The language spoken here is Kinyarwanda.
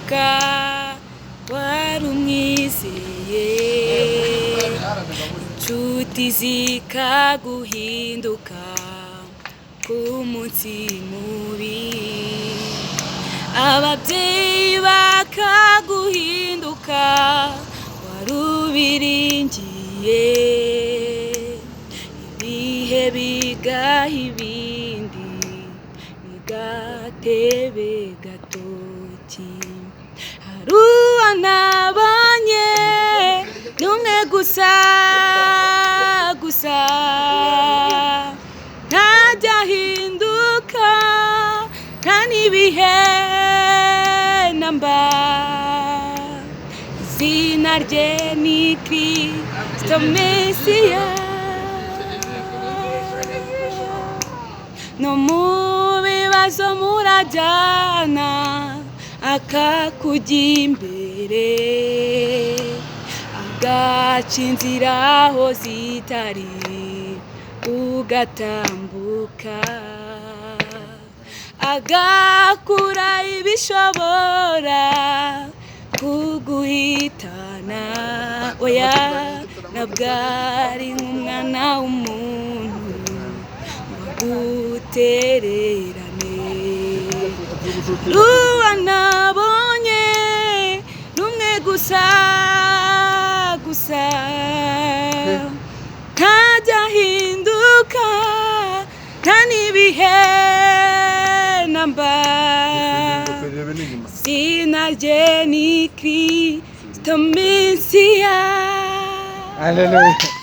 ugahinduka warumwizeye inshuti zikaguhinduka ku munsi mubi ababyeyi bakaguhinduka warubiringiye ibihe bigaha ibindi bigatebe gatoki haruwa nabanye numwe gusa ntajya ahinduka nta n'ibihe namba izina rye ni Kristo Mesiya no mu bibazo murajyana akakujya imbere agaca inzira aho zitari ugatambuka agakura ibishobora kuguhitana oya ntabwo ari nk'umwana w'umuntu wagutererane ruwa nabonye numwe gusa ntajya ahinduka nta n'ibihe namba izina rye ni Kristo Mesiya. Hallelujah.